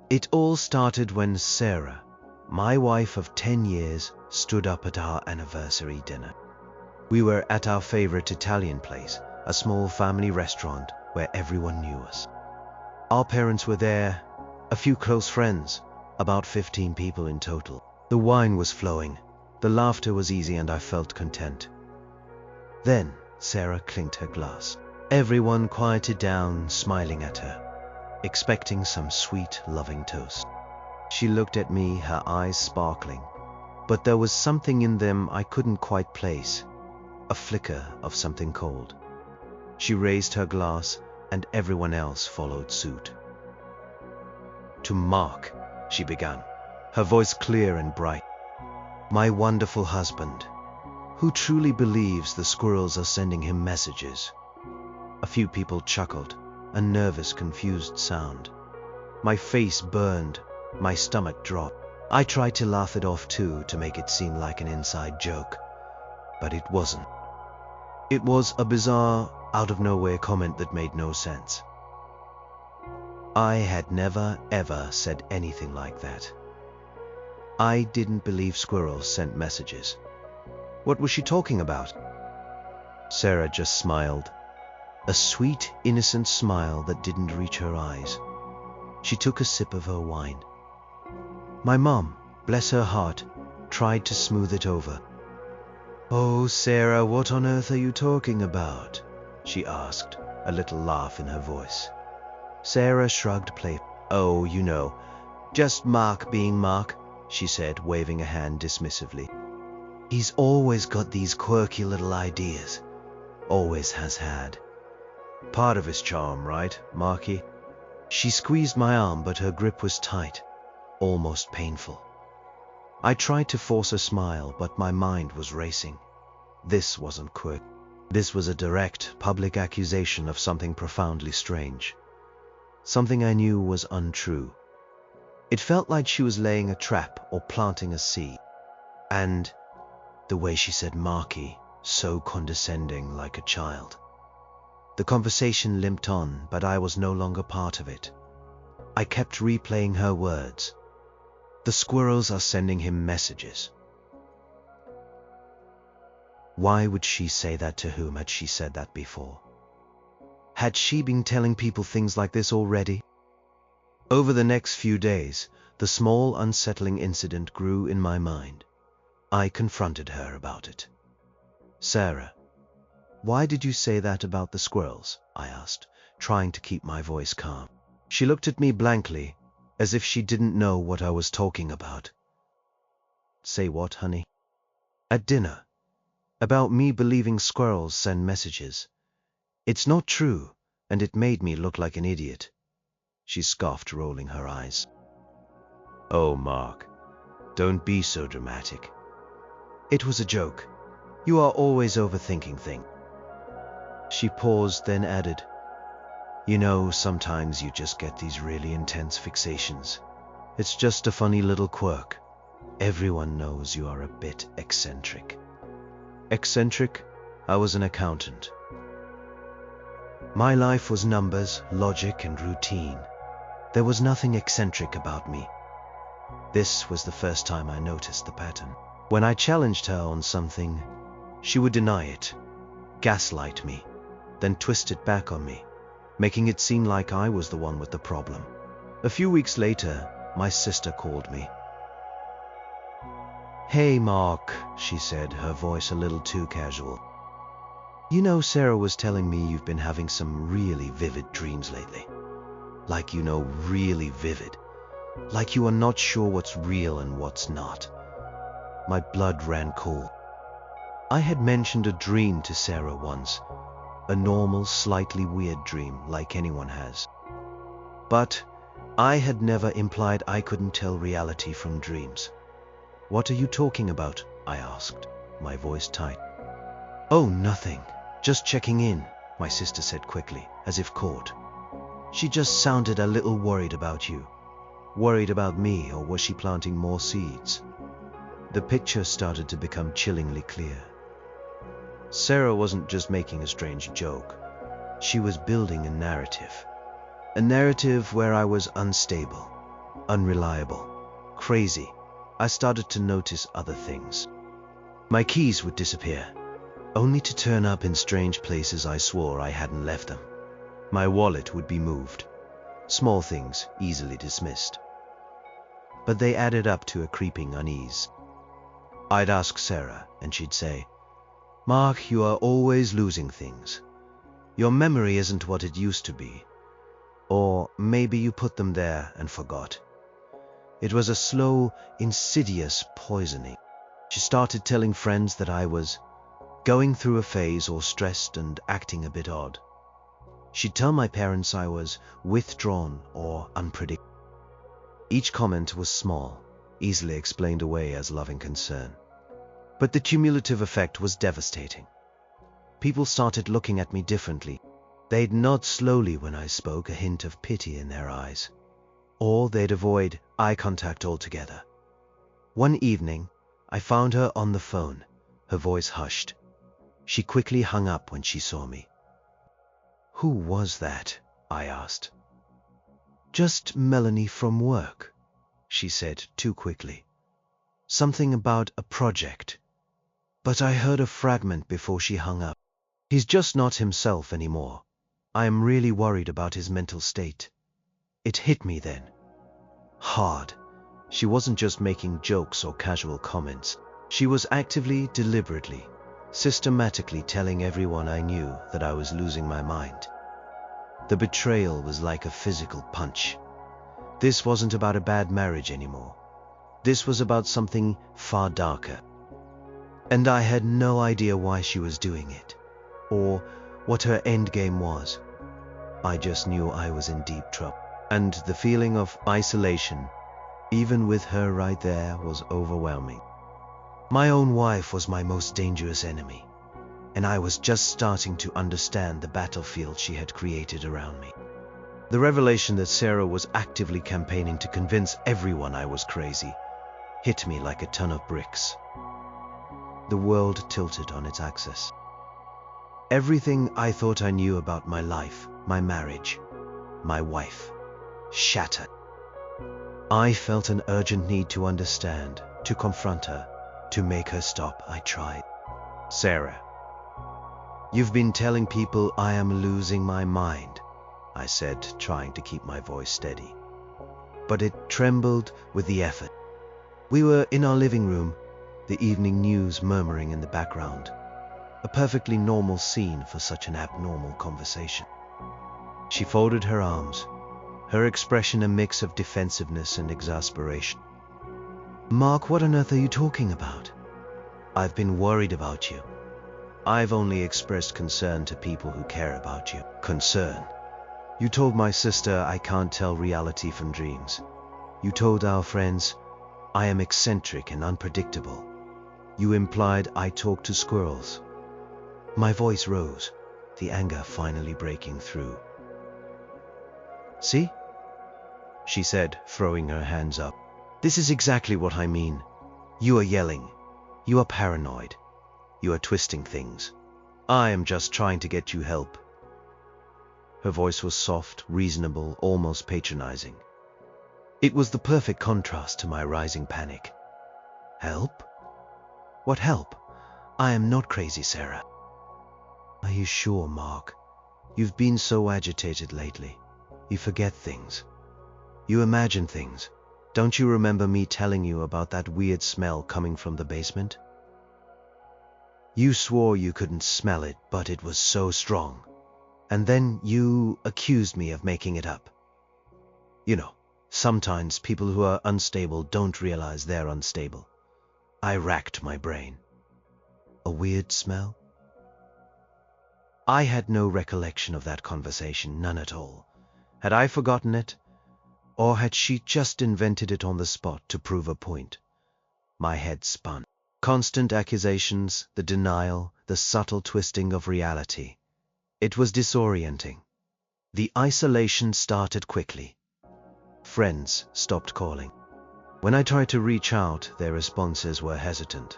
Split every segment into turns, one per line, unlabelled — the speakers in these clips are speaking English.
It all started when Sarah, my wife of 10 years, stood up at our anniversary dinner. We were at our favorite Italian place, a small family restaurant where everyone knew us. Our parents were there, a few close friends, about 15 people in total. The wine was flowing, the laughter was easy, and I felt content. Then Sarah clinked her glass. Everyone quieted down, smiling at her, expecting some sweet, loving toast. She looked at me, her eyes sparkling, but there was something in them I couldn't quite place, a flicker of something cold. She raised her glass, and everyone else followed suit. "To Mark," she began, her voice clear and bright. "My wonderful husband, who truly believes the squirrels are sending him messages." A few people chuckled, a nervous, confused sound. My face burned, my stomach dropped. I tried to laugh it off too, to make it seem like an inside joke, but it wasn't. It was a bizarre, out-of-nowhere comment that made no sense. I had never, ever said anything like that. I didn't believe squirrels sent messages. What was she talking about? Sarah just smiled, a sweet, innocent smile that didn't reach her eyes. She took a sip of her wine. My mom, bless her heart, tried to smooth it over. "Oh, Sarah, what on earth are you talking about?" she asked, a little laugh in her voice. Sarah shrugged playfully. "Oh, you know, just Mark being Mark," she said, waving a hand dismissively. "He's always got these quirky little ideas. Always has had. Part of his charm, right, Marky?" She squeezed my arm, but her grip was tight, almost painful. I tried to force a smile, but my mind was racing. This wasn't quirky. This was a direct, public accusation of something profoundly strange. Something I knew was untrue. It felt like she was laying a trap or planting a seed. And the way she said Marky, so condescending, like a child. The conversation limped on, but I was no longer part of it. I kept replaying her words. The squirrels are sending him messages. Why would she say that? To whom had she said that before? Had she been telling people things like this already? Over the next few days, the small, unsettling incident grew in my mind. I confronted her about it. "Sarah, why did you say that about the squirrels?" I asked, trying to keep my voice calm. She looked at me blankly, as if she didn't know what I was talking about. "Say what, honey?" "At dinner. About me believing squirrels send messages. It's not true, and it made me look like an idiot." She scoffed, rolling her eyes. "Oh, Mark, don't be so dramatic. It was a joke. You are always overthinking things." She paused, then added, "You know, sometimes you just get these really intense fixations. It's just a funny little quirk. Everyone knows you are a bit eccentric." Eccentric? I was an accountant. My life was numbers, logic, and routine. There was nothing eccentric about me. This was the first time I noticed the pattern. When I challenged her on something, she would deny it, gaslight me, then twist it back on me, making it seem like I was the one with the problem. A few weeks later, my sister called me. "Hey, Mark," she said, her voice a little too casual. "You know, Sarah was telling me you've been having some really vivid dreams lately. Like, you know, really vivid. Like you are not sure what's real and what's not." My blood ran cold. I had mentioned a dream to Sarah once, a normal, slightly weird dream like anyone has. But I had never implied I couldn't tell reality from dreams. "What are you talking about?" I asked, my voice tight. "Oh, nothing. Just checking in," my sister said quickly, as if caught. "She just sounded a little worried about you." Worried about me, or was she planting more seeds? The picture started to become chillingly clear. Sarah wasn't just making a strange joke. She was building a narrative. A narrative where I was unstable, unreliable, crazy. I started to notice other things. My keys would disappear, only to turn up in strange places I swore I hadn't left them. My wallet would be moved. Small things easily dismissed. But they added up to a creeping unease. I'd ask Sarah, and she'd say, "Mark, you are always losing things. Your memory isn't what it used to be. Or maybe you put them there and forgot." It was a slow, insidious poisoning. She started telling friends that I was going through a phase or stressed and acting a bit odd. She'd tell my parents I was withdrawn or unpredictable. Each comment was small, easily explained away as loving concern. But the cumulative effect was devastating. People started looking at me differently. They'd nod slowly when I spoke, a hint of pity in their eyes. Or they'd avoid eye contact altogether. One evening, I found her on the phone, her voice hushed. She quickly hung up when she saw me. "Who was that?" I asked. "Just Melanie from work," she said too quickly. "Something about a project." But I heard a fragment before she hung up. "He's just not himself anymore. I am really worried about his mental state." It hit me then. Hard. She wasn't just making jokes or casual comments. She was actively, deliberately, systematically telling everyone I knew that I was losing my mind. The betrayal was like a physical punch. This wasn't about a bad marriage anymore. This was about something far darker. And I had no idea why she was doing it, or what her end game was. I just knew I was in deep trouble. And the feeling of isolation, even with her right there, was overwhelming. My own wife was my most dangerous enemy, and I was just starting to understand the battlefield she had created around me. The revelation that Sarah was actively campaigning to convince everyone I was crazy hit me like a ton of bricks. The world tilted on its axis. Everything I thought I knew about my life, my marriage, my wife, shattered. I felt an urgent need to understand, to confront her, to make her stop. I tried. "Sarah, you've been telling people I am losing my mind," I said, trying to keep my voice steady. But it trembled with the effort. We were in our living room, the evening news murmuring in the background. A perfectly normal scene for such an abnormal conversation. She folded her arms, her expression a mix of defensiveness and exasperation. "Mark, what on earth are you talking about? I've been worried about you. I've only expressed concern to people who care about you." "Concern? You told my sister I can't tell reality from dreams. You told our friends I am eccentric and unpredictable. You implied I talk to squirrels." My voice rose, the anger finally breaking through. "See?" she said, throwing her hands up. "This is exactly what I mean. You are yelling. You are paranoid. You are twisting things. I am just trying to get you help." Her voice was soft, reasonable, almost patronizing. It was the perfect contrast to my rising panic. "Help? What help? I am not crazy, Sarah." "Are you sure, Mark? You've been so agitated lately. You forget things. You imagine things. Don't you remember me telling you about that weird smell coming from the basement? You swore you couldn't smell it, but it was so strong. And then you accused me of making it up. You know, sometimes people who are unstable don't realize they're unstable." I racked my brain. A weird smell? I had no recollection of that conversation, none at all. Had I forgotten it? Or had she just invented it on the spot to prove a point? My head spun. Constant accusations, the denial, the subtle twisting of reality. It was disorienting. The isolation started quickly. Friends stopped calling. When I tried to reach out, their responses were hesitant,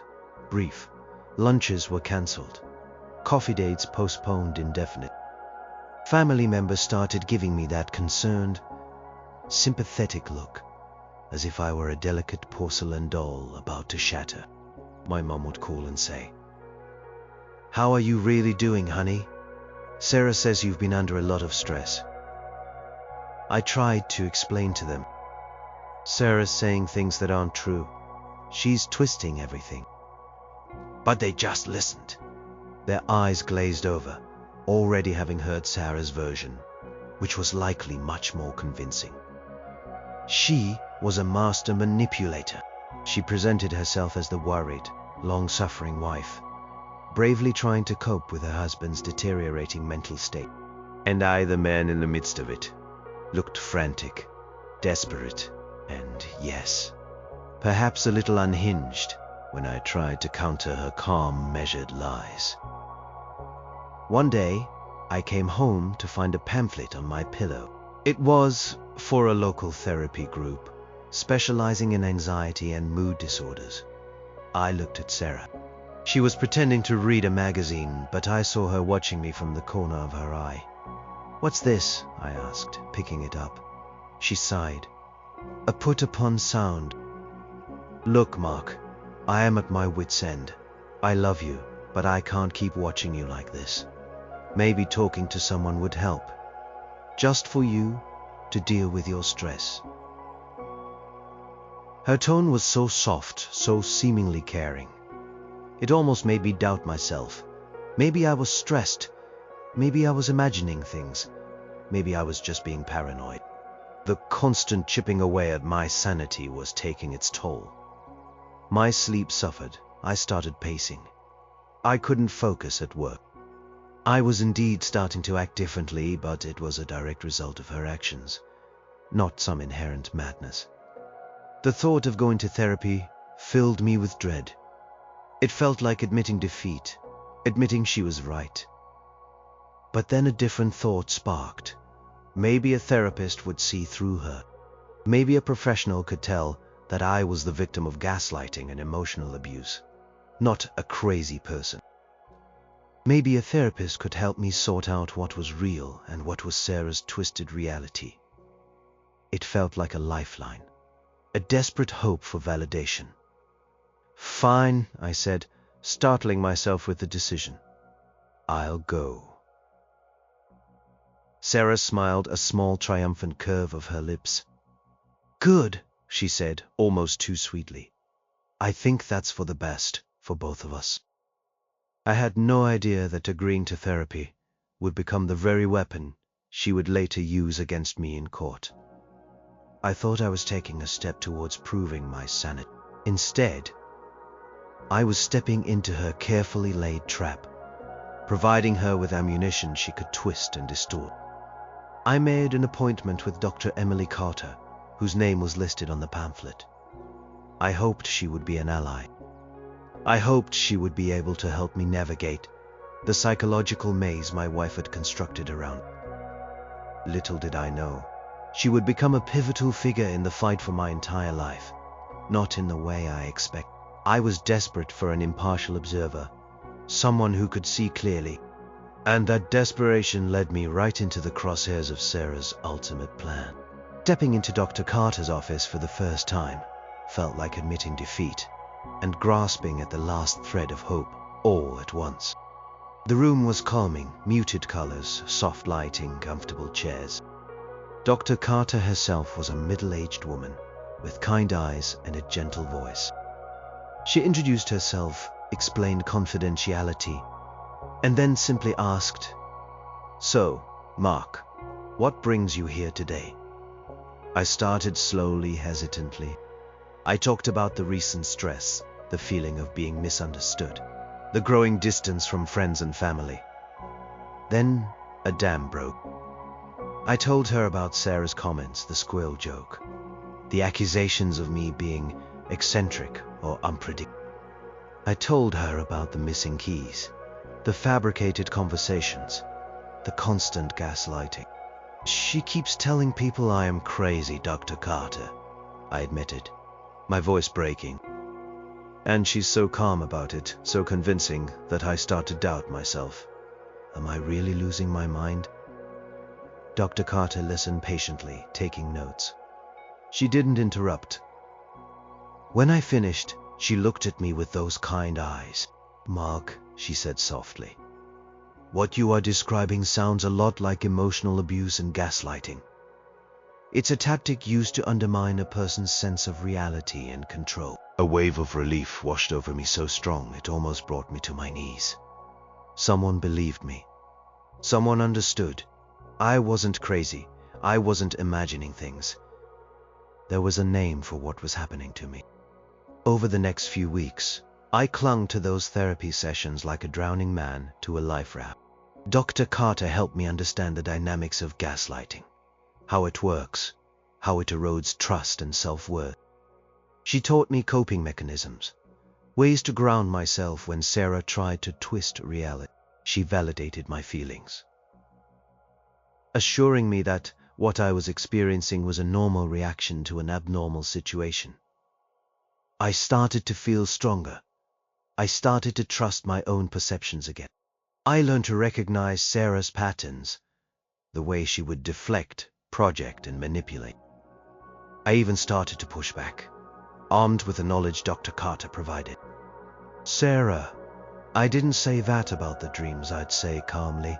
brief. Lunches were cancelled. Coffee dates postponed indefinitely. Family members started giving me that concerned, sympathetic look. as if I were a delicate porcelain doll about to shatter. My mom would call and say, "How are you really doing, honey? Sarah says you've been under a lot of stress." I tried to explain to them. Sarah's saying things that aren't true. She's twisting everything. But they just listened. Their eyes glazed over, already having heard Sarah's version, which was likely much more convincing. She was a master manipulator. She presented herself as the worried, long-suffering wife, bravely trying to cope with her husband's deteriorating mental state. And I, the man in the midst of it, looked frantic, desperate, and yes, perhaps a little unhinged when I tried to counter her calm, measured lies. One day, I came home to find a pamphlet on my pillow. It was for a local therapy group, specializing in anxiety and mood disorders. I looked at Sarah. She was pretending to read a magazine, but I saw her watching me from the corner of her eye. "What's this?" I asked, picking it up. She sighed. "A put-upon sound. Look, Mark, I am at my wit's end. I love you, but I can't keep watching you like this. Maybe talking to someone would help. Just for you to deal with your stress." Her tone was so soft, so seemingly caring. It almost made me doubt myself. Maybe I was stressed. Maybe I was imagining things. Maybe I was just being paranoid. The constant chipping away at my sanity was taking its toll. My sleep suffered. I started pacing. I couldn't focus at work. I was indeed starting to act differently, but it was a direct result of her actions, not some inherent madness. The thought of going to therapy filled me with dread. It felt like admitting defeat, admitting she was right. But then a different thought sparked. Maybe a therapist would see through her. Maybe a professional could tell that I was the victim of gaslighting and emotional abuse, not a crazy person. Maybe a therapist could help me sort out what was real and what was Sarah's twisted reality. It felt like a lifeline, a desperate hope for validation. "Fine," I said, startling myself with the decision. "I'll go." Sarah smiled, a small triumphant curve of her lips. "Good," she said, almost too sweetly. "I think that's for the best, for both of us." I had no idea that agreeing to therapy would become the very weapon she would later use against me in court. I thought I was taking a step towards proving my sanity. Instead, I was stepping into her carefully laid trap, providing her with ammunition she could twist and distort. I made an appointment with Dr. Emily Carter, whose name was listed on the pamphlet. I hoped she would be an ally. I hoped she would be able to help me navigate the psychological maze my wife had constructed around. Little did I know, she would become a pivotal figure in the fight for my entire life, not in the way I expected. I was desperate for an impartial observer, someone who could see clearly, and that desperation led me right into the crosshairs of Sarah's ultimate plan. Stepping into Dr. Carter's office for the first time felt like admitting defeat and grasping at the last thread of hope all at once. The room was calming, muted colors, soft lighting, comfortable chairs. Dr. Carter herself was a middle-aged woman with kind eyes and a gentle voice. She introduced herself, explained confidentiality, and then simply asked, "So, Mark, what brings you here today?" I started slowly, hesitantly. I talked about the recent stress, the feeling of being misunderstood, the growing distance from friends and family. Then a dam broke. I told her about Sarah's comments, the squirrel joke, the accusations of me being eccentric or unpredictable. I told her about the missing keys, the fabricated conversations, the constant gaslighting. "She keeps telling people I am crazy, Dr. Carter," I admitted, my voice breaking. "And she's so calm about it, so convincing, that I start to doubt myself. Am I really losing my mind?" Dr. Carter listened patiently, taking notes. She didn't interrupt. When I finished, she looked at me with those kind eyes. "Mark," she said softly, "what you are describing sounds a lot like emotional abuse and gaslighting. It's a tactic used to undermine a person's sense of reality and control." A wave of relief washed over me so strong it almost brought me to my knees. Someone believed me. Someone understood. I wasn't crazy. I wasn't imagining things. There was a name for what was happening to me. Over the next few weeks, I clung to those therapy sessions like a drowning man to a life raft. Dr. Carter helped me understand the dynamics of gaslighting, how it works, how it erodes trust and self-worth. She taught me coping mechanisms, ways to ground myself when Sarah tried to twist reality. She validated my feelings, assuring me that what I was experiencing was a normal reaction to an abnormal situation. I started to feel stronger. I started to trust my own perceptions again. I learned to recognize Sarah's patterns, the way she would deflect, project, and manipulate. I even started to push back, armed with the knowledge Dr. Carter provided. "Sarah, I didn't say that about the dreams," I'd say calmly.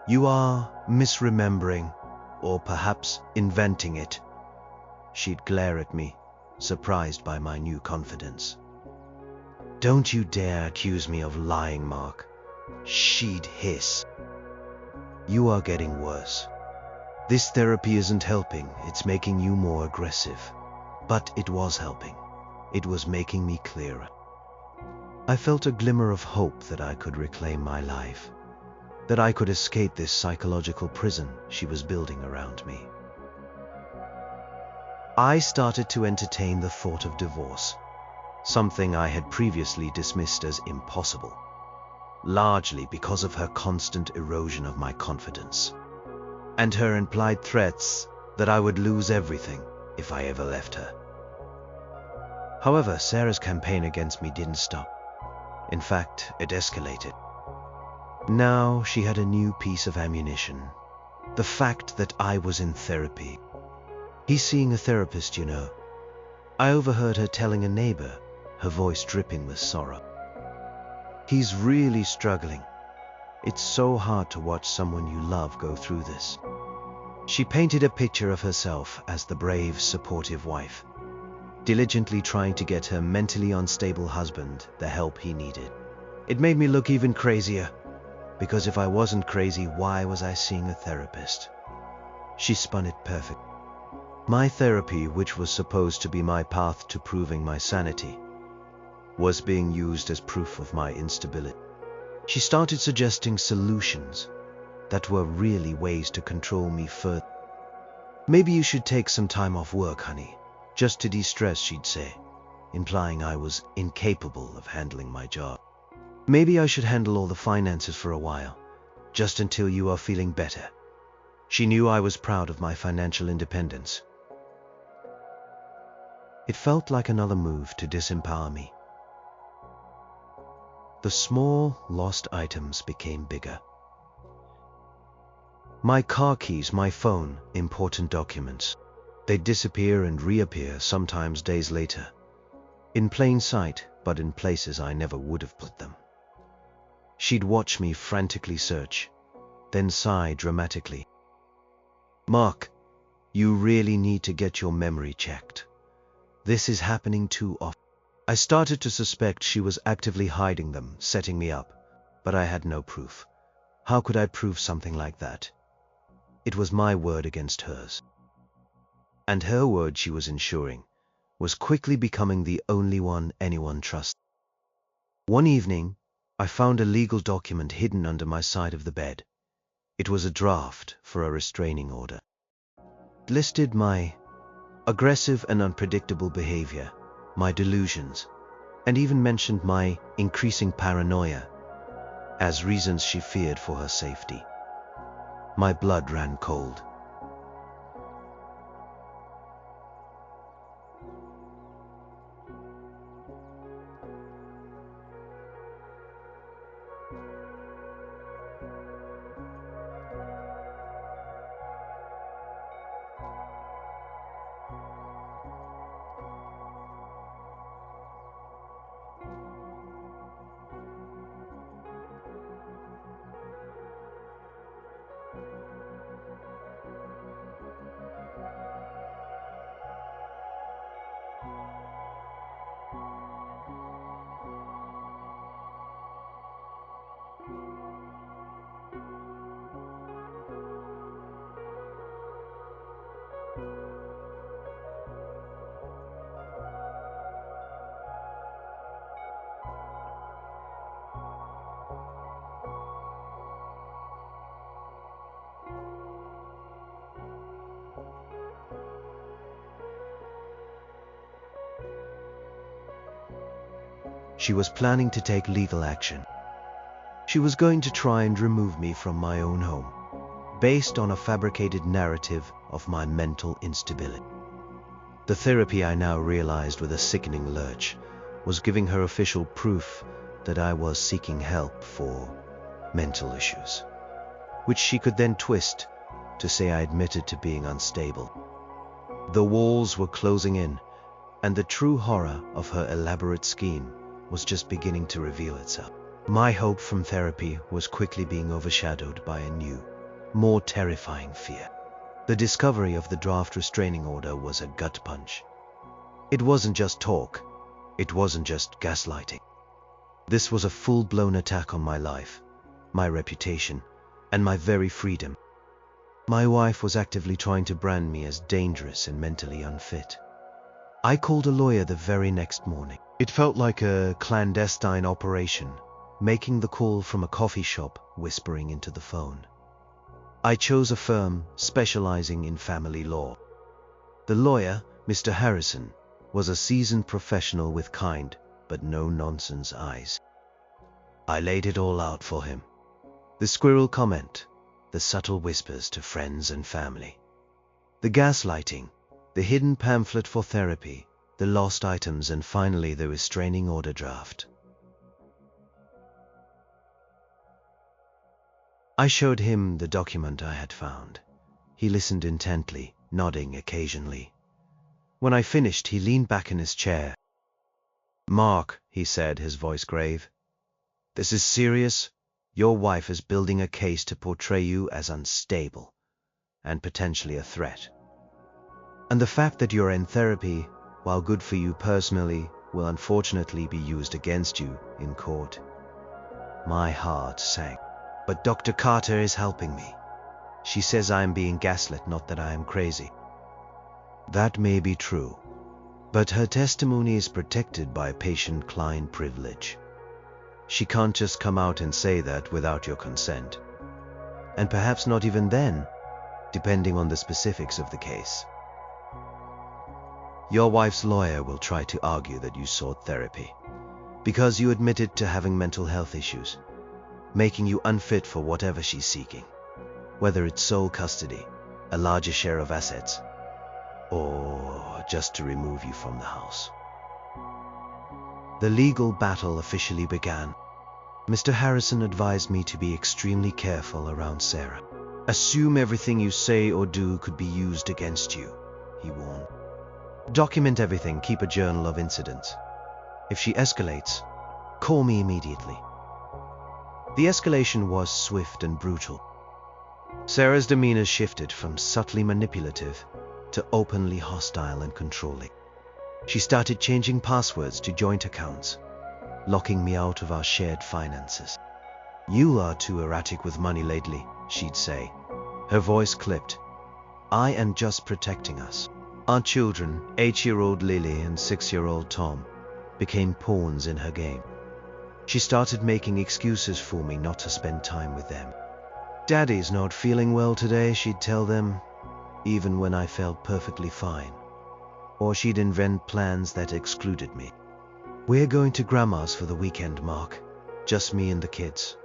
"You are misremembering, or perhaps inventing it." She'd glare at me, surprised by my new confidence. "Don't you dare accuse me of lying, Mark," she'd hiss. "You are getting worse. This therapy isn't helping, it's making you more aggressive." But it was helping. It was making me clearer. I felt a glimmer of hope that I could reclaim my life, that I could escape this psychological prison she was building around me. I started to entertain the thought of divorce, something I had previously dismissed as impossible, largely because of her constant erosion of my confidence, and her implied threats that I would lose everything if I ever left her. However, Sarah's campaign against me didn't stop. In fact, it escalated. Now she had a new piece of ammunition. The fact that I was in therapy. "He's seeing a therapist, you know." I overheard her telling a neighbor, her voice dripping with sorrow. "He's really struggling. It's so hard to watch someone you love go through this." She painted a picture of herself as the brave, supportive wife, diligently trying to get her mentally unstable husband the help he needed. It made me look even crazier, because if I wasn't crazy, why was I seeing a therapist? She spun it perfect. My therapy, which was supposed to be my path to proving my sanity, was being used as proof of my instability. She started suggesting solutions that were really ways to control me further. "Maybe you should take some time off work, honey, just to de-stress," she'd say, implying I was incapable of handling my job. "Maybe I should handle all the finances for a while, just until you are feeling better." She knew I was proud of my financial independence. It felt like another move to disempower me. The small, lost items became bigger. My car keys, my phone, important documents. They'd disappear and reappear, sometimes days later. In plain sight, but in places I never would have put them. She'd watch me frantically search, then sigh dramatically. "Mark, you really need to get your memory checked. This is happening too often." I started to suspect she was actively hiding them, setting me up, but I had no proof. How could I prove something like that? It was my word against hers. And her word, she was ensuring, was quickly becoming the only one anyone trusted. One evening, I found a legal document hidden under my side of the bed. It was a draft for a restraining order. It listed my aggressive and unpredictable behavior, my delusions, and even mentioned my increasing paranoia as reasons she feared for her safety. My blood ran cold. She was planning to take legal action. She was going to try and remove me from my own home, based on a fabricated narrative of my mental instability. The therapy, I now realized with a sickening lurch, was giving her official proof that I was seeking help for mental issues, which she could then twist to say I admitted to being unstable. The walls were closing in, and the true horror of her elaborate scheme was just beginning to reveal itself. My hope from therapy was quickly being overshadowed by a new, more terrifying fear. The discovery of the draft restraining order was a gut punch. It wasn't just talk. It wasn't just gaslighting. This was a full-blown attack on my life, my reputation, and my very freedom. My wife was actively trying to brand me as dangerous and mentally unfit. I called a lawyer the very next morning. It felt like a clandestine operation, making the call from a coffee shop, whispering into the phone. I chose a firm specializing in family law. The lawyer, Mr. Harrison, was a seasoned professional with kind but no-nonsense eyes. I laid it all out for him. The squirrel comment, the subtle whispers to friends and family, the gaslighting, the hidden pamphlet for therapy, the lost items, and finally the restraining order draft. I showed him the document I had found. He listened intently, nodding occasionally. When I finished, he leaned back in his chair. "Mark," he said, his voice grave, "this is serious. Your wife is building a case to portray you as unstable and potentially a threat. And the fact that you're in therapy, while good for you personally, will unfortunately be used against you in court." My heart sank. "But Dr. Carter is helping me. She says I am being gaslit, not that I am crazy." That may be true, but her testimony is protected by patient-client privilege. She can't just come out and say that without your consent. And perhaps not even then, depending on the specifics of the case. Your wife's lawyer will try to argue that you sought therapy because you admitted to having mental health issues, making you unfit for whatever she's seeking, whether it's sole custody, a larger share of assets, or just to remove you from the house. The legal battle officially began. Mr. Harrison advised me to be extremely careful around Sarah. "Assume everything you say or do could be used against you," he warned. "Document everything, keep a journal of incidents. If she escalates, call me immediately." The escalation was swift and brutal. Sarah's demeanor shifted from subtly manipulative to openly hostile and controlling. She started changing passwords to joint accounts, locking me out of our shared finances. "You are too erratic with money lately," she'd say. Her voice clipped. "I am just protecting us." Our children, 8-year-old Lily and 6-year-old Tom, became pawns in her game. She started making excuses for me not to spend time with them. "Daddy's not feeling well today," she'd tell them, even when I felt perfectly fine. Or she'd invent plans that excluded me. "We're going to Grandma's for the weekend, Mark. Just me and the kids.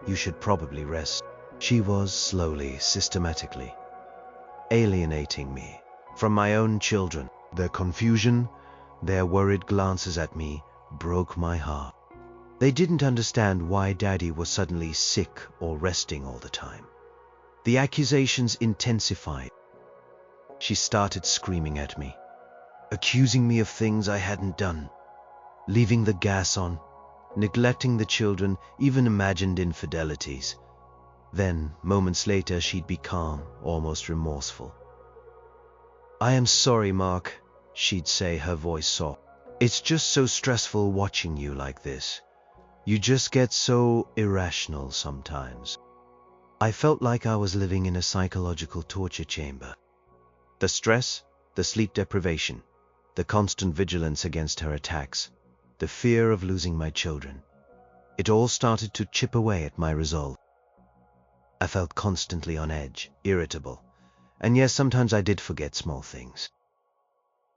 You should probably rest." She was slowly, systematically alienating me from my own children. Their confusion, their worried glances at me broke my heart. They didn't understand why Daddy was suddenly sick or resting all the time. The accusations intensified. She started screaming at me, accusing me of things I hadn't done, leaving the gas on, neglecting the children, even imagined infidelities. Then, moments later, she'd be calm, almost remorseful. "I am sorry, Mark. she'd say, her voice soft. "It's just so stressful watching you like this. You just get so irrational sometimes." I felt like I was living in a psychological torture chamber. The stress, the sleep deprivation, the constant vigilance against her attacks, the fear of losing my children. It all started to chip away at my resolve. I felt constantly on edge, irritable, and yes, sometimes I did forget small things.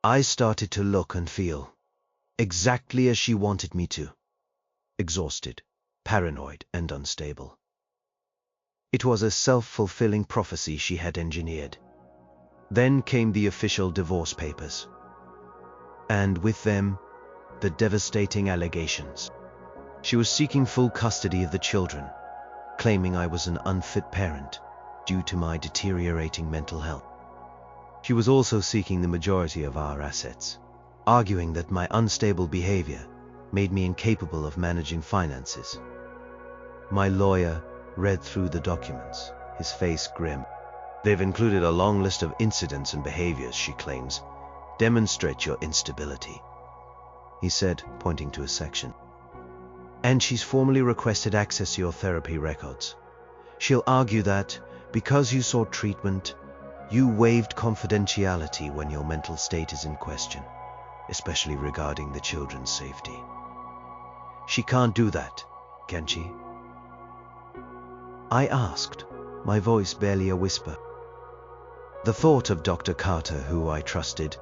I started to look and feel exactly as she wanted me to. Exhausted, paranoid, and unstable. It was a self-fulfilling prophecy she had engineered. Then came the official divorce papers. And with them, the devastating allegations. She was seeking full custody of the children, claiming I was an unfit parent due to my deteriorating mental health. She was also seeking the majority of our assets, arguing that my unstable behavior made me incapable of managing finances. My lawyer read through the documents, his face grim. "They've included a long list of incidents and behaviors," she claims, "demonstrate your instability," he said, pointing to a section. "And she's formally requested access to your therapy records. She'll argue that, because you sought treatment, you waived confidentiality when your mental state is in question, especially regarding the children's safety. She can't do that, can she?" I asked, my voice barely a whisper. The thought of Dr. Carter, who I trusted,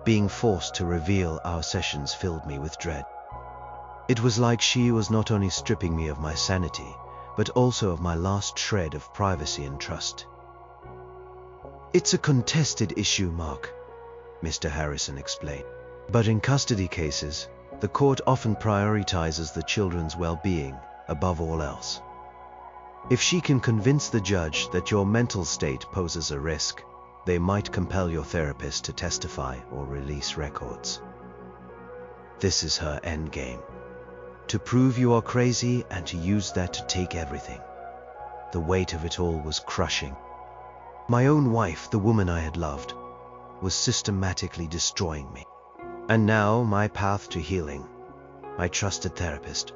being forced to reveal our sessions filled me with dread. It was like she was not only stripping me of my sanity, but also of my last shred of privacy and trust. "It's a contested issue, Mark," Mr. Harrison explained. "But in custody cases, the court often prioritizes the children's well-being above all else. If she can convince the judge that your mental state poses a risk, they might compel your therapist to testify or release records. This is her endgame. To prove you are crazy and to use that to take everything." The weight of it all was crushing. My own wife, the woman I had loved, was systematically destroying me. And now my path to healing, my trusted therapist,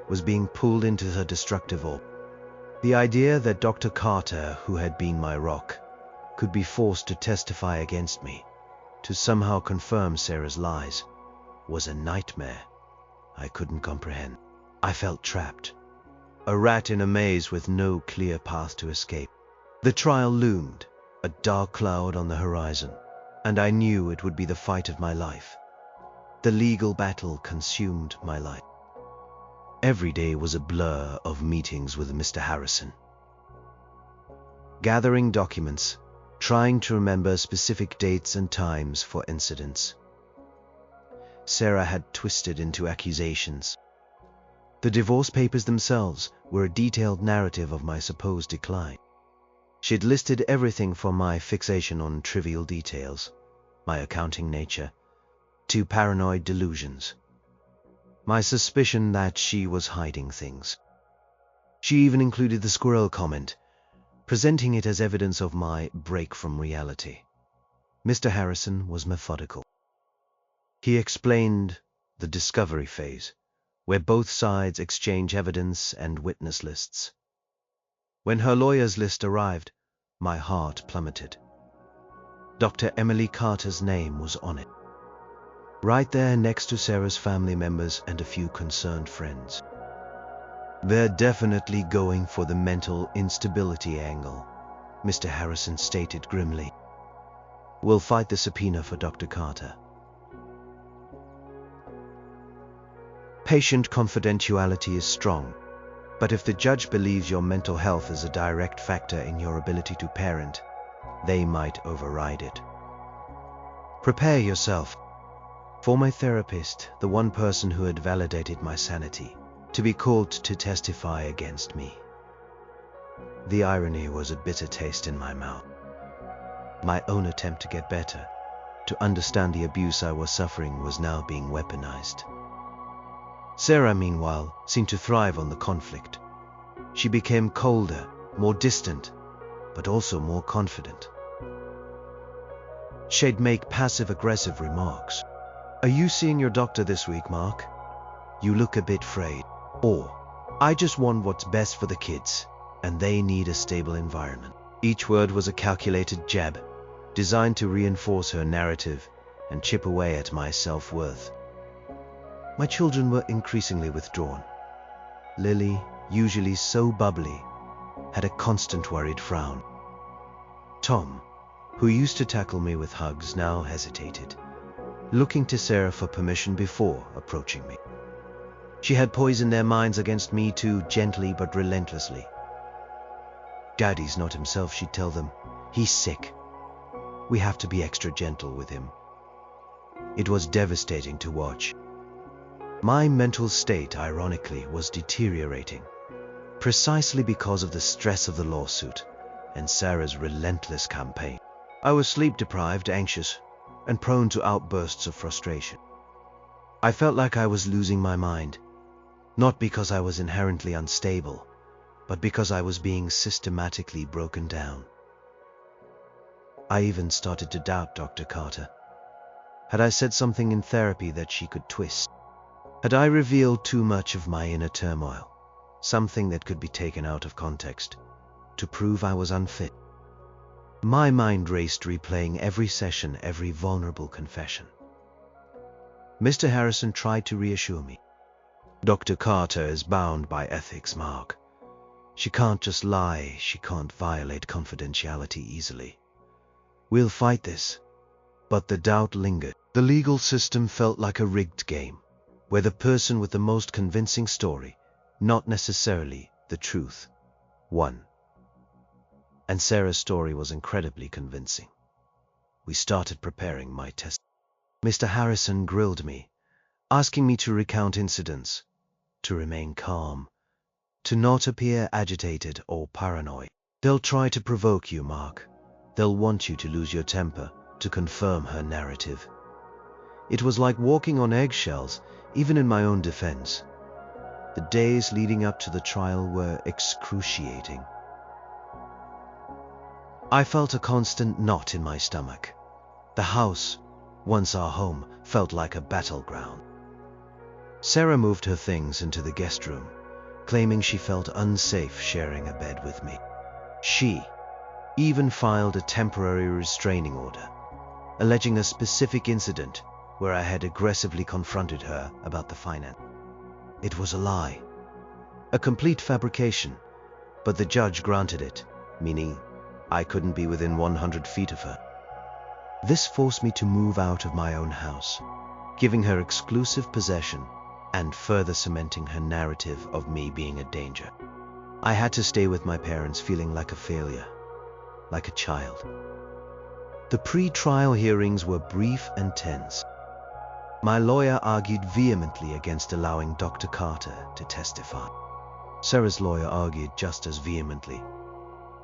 was being pulled into her destructive orb. The idea that Dr. Carter, who had been my rock, could be forced to testify against me, to somehow confirm Sarah's lies, was a nightmare I couldn't comprehend. I felt trapped, a rat in a maze with no clear path to escape. The trial loomed, a dark cloud on the horizon, and I knew it would be the fight of my life. The legal battle consumed my life. Every day was a blur of meetings with Mr. Harrison. Gathering documents, trying to remember specific dates and times for incidents. Sarah had twisted into accusations. The divorce papers themselves were a detailed narrative of my supposed decline. She'd listed everything from my fixation on trivial details, my accounting nature, to paranoid delusions. My suspicion that she was hiding things. She even included the squirrel comment, presenting it as evidence of my break from reality. Mr. Harrison was methodical. He explained the discovery phase, where both sides exchange evidence and witness lists. When her lawyer's list arrived, my heart plummeted. Dr. Emily Carter's name was on it, right there next to Sarah's family members and a few concerned friends. "They're definitely going for the mental instability angle," Mr. Harrison stated grimly. "We'll fight the subpoena for Dr. Carter." Patient confidentiality is strong, but if the judge believes your mental health is a direct factor in your ability to parent, they might override it. Prepare yourself. For my therapist, the one person who had validated my sanity, to be called to testify against me. The irony was a bitter taste in my mouth. My own attempt to get better, to understand the abuse I was suffering, was now being weaponized. Sarah, meanwhile, seemed to thrive on the conflict. She became colder, more distant, but also more confident. She'd make passive-aggressive remarks. "Are you seeing your doctor this week, Mark? You look a bit frayed." Or, "I just want what's best for the kids, and they need a stable environment." Each word was a calculated jab, designed to reinforce her narrative and chip away at my self-worth. My children were increasingly withdrawn. Lily, usually so bubbly, had a constant worried frown. Tom, who used to tackle me with hugs, now hesitated, looking to Sarah for permission before approaching me. She had poisoned their minds against me too, gently but relentlessly. "Daddy's not himself," she'd tell them. "He's sick. We have to be extra gentle with him." It was devastating to watch. My mental state, ironically, was deteriorating, precisely because of the stress of the lawsuit and Sarah's relentless campaign. I was sleep-deprived, anxious, and prone to outbursts of frustration. I felt like I was losing my mind, not because I was inherently unstable, but because I was being systematically broken down. I even started to doubt Dr. Carter. Had I said something in therapy that she could twist? Had I revealed too much of my inner turmoil, something that could be taken out of context, to prove I was unfit? My mind raced, replaying every session, every vulnerable confession. Mr. Harrison tried to reassure me. "Dr. Carter is bound by ethics, Mark. She can't just lie, she can't violate confidentiality easily. We'll fight this." But the doubt lingered. The legal system felt like a rigged game, where the person with the most convincing story, not necessarily the truth, won. And Sarah's story was incredibly convincing. We started preparing my test. Mr. Harrison grilled me, asking me to recount incidents, to remain calm, to not appear agitated or paranoid. "They'll try to provoke you, Mark. They'll want you to lose your temper to confirm her narrative." It was like walking on eggshells, even in my own defense. The days leading up to the trial were excruciating. I felt a constant knot in my stomach. The house, once our home, felt like a battleground. Sarah moved her things into the guest room, claiming she felt unsafe sharing a bed with me. She even filed a temporary restraining order, alleging a specific incident where I had aggressively confronted her about the finance. It was a lie, a complete fabrication, but the judge granted it, meaning I couldn't be within 100 feet of her. This forced me to move out of my own house, giving her exclusive possession and further cementing her narrative of me being a danger. I had to stay with my parents feeling like a failure, like a child. The pre-trial hearings were brief and tense. My lawyer argued vehemently against allowing Dr. Carter to testify. Sarah's lawyer argued just as vehemently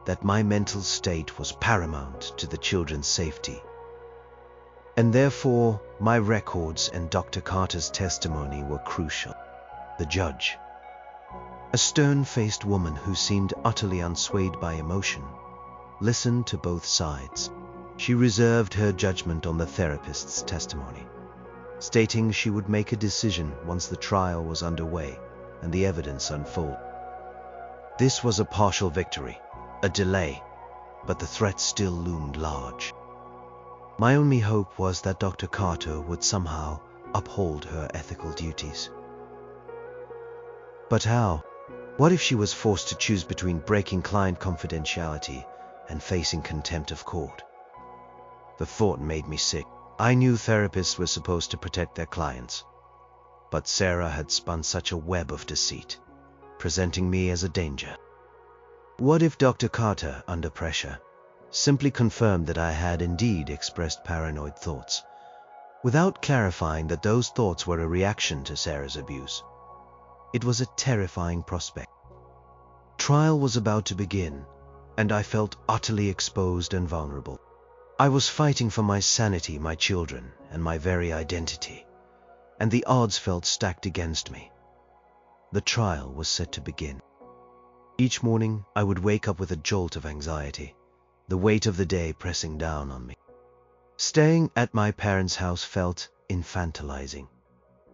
that my mental state was paramount to the children's safety, and therefore my records and Dr. Carter's testimony were crucial. The judge, a stern-faced woman who seemed utterly unswayed by emotion, listened to both sides. She reserved her judgment on the therapist's testimony, stating she would make a decision once the trial was underway and the evidence unfolded. This was a partial victory, a delay, but the threat still loomed large. My only hope was that Dr. Carter would somehow uphold her ethical duties. But how? What if she was forced to choose between breaking client confidentiality and facing contempt of court? The thought made me sick. I knew therapists were supposed to protect their clients, but Sarah had spun such a web of deceit, presenting me as a danger. What if Dr. Carter, under pressure, simply confirmed that I had indeed expressed paranoid thoughts, without clarifying that those thoughts were a reaction to Sarah's abuse? It was a terrifying prospect. Trial was about to begin, and I felt utterly exposed and vulnerable. I was fighting for my sanity, my children, and my very identity, and the odds felt stacked against me. The trial was set to begin. Each morning, I would wake up with a jolt of anxiety, the weight of the day pressing down on me. Staying at my parents' house felt infantilizing,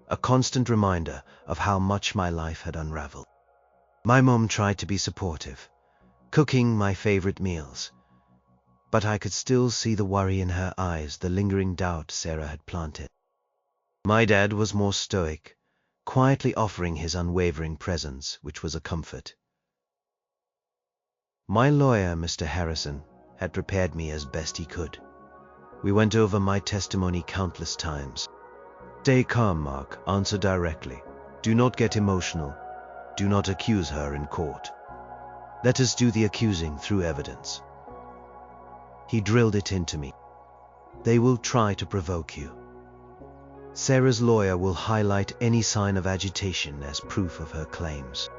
a constant reminder of how much my life had unraveled. My mom tried to be supportive, cooking my favorite meals, but I could still see the worry in her eyes, the lingering doubt Sarah had planted. My dad was more stoic, quietly offering his unwavering presence, which was a comfort. My lawyer, Mr. Harrison, had prepared me as best he could. We went over my testimony countless times. Stay calm, Mark. Answer directly. Do not get emotional. Do not accuse her in court. Let us do the accusing through evidence. He drilled it into me. They will try to provoke you. Sarah's lawyer will highlight any sign of agitation as proof of her claims.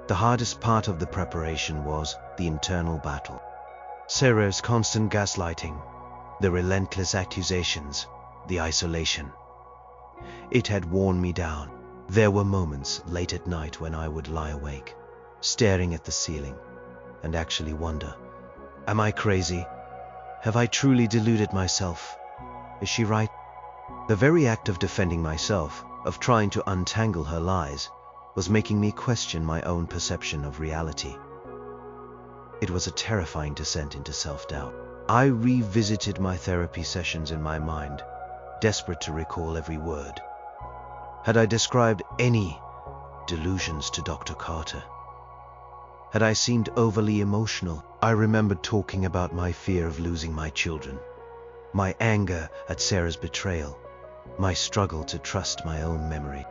The hardest part of the preparation was the internal battle. Sarah's constant gaslighting, the relentless accusations, the isolation. It had worn me down. There were moments late at night when I would lie awake, staring at the ceiling, and actually wonder, am I crazy? Have I truly deluded myself? Is she right? The very act of defending myself, of trying to untangle her lies, was making me question my own perception of reality. It was a terrifying descent into self-doubt. I revisited my therapy sessions in my mind, desperate to recall every word. Had I described any delusions to Dr. Carter? Had I seemed overly emotional? I remembered talking about my fear of losing my children, my anger at Sarah's betrayal, my struggle to trust my own memory.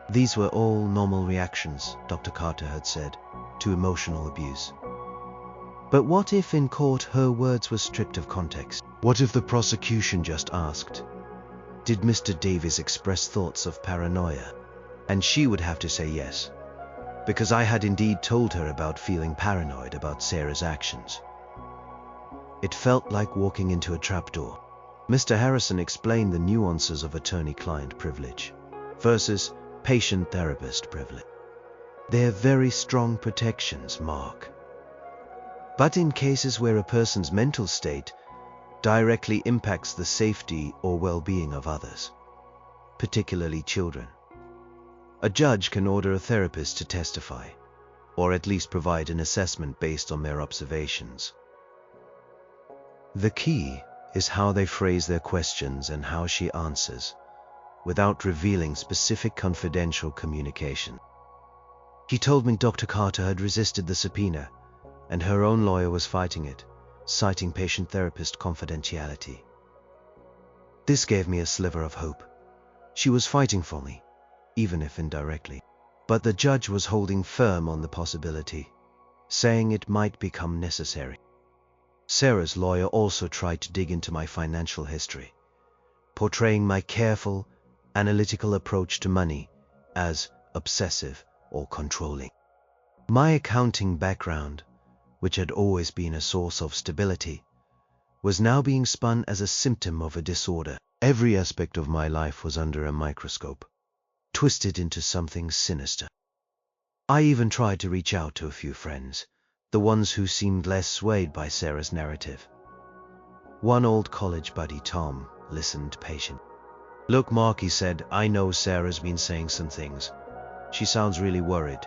These were all normal reactions, Dr. Carter had said, to emotional abuse. But what if in court her words were stripped of context? What if the prosecution just asked, did Mr. Davies express thoughts of paranoia? And she would have to say yes, because I had indeed told her about feeling paranoid about Sarah's actions. It felt like walking into a trapdoor. Mr. Harrison explained the nuances of attorney-client privilege versus patient-therapist privilege. They're very strong protections, Mark. But in cases where a person's mental state directly impacts the safety or well-being of others, particularly children, a judge can order a therapist to testify, or at least provide an assessment based on their observations. The key is how they phrase their questions and how she answers, without revealing specific confidential communication. He told me Dr. Carter had resisted the subpoena, and her own lawyer was fighting it, citing patient-therapist confidentiality. This gave me a sliver of hope. She was fighting for me, even if indirectly. But the judge was holding firm on the possibility, saying it might become necessary. Sarah's lawyer also tried to dig into my financial history, portraying my careful, analytical approach to money as obsessive or controlling. My accounting background, which had always been a source of stability, was now being spun as a symptom of a disorder. Every aspect of my life was under a microscope, twisted into something sinister. I even tried to reach out to a few friends, the ones who seemed less swayed by Sarah's narrative. One old college buddy, Tom, listened patient. Look, Mark, he said, I know Sarah's been saying some things. She sounds really worried.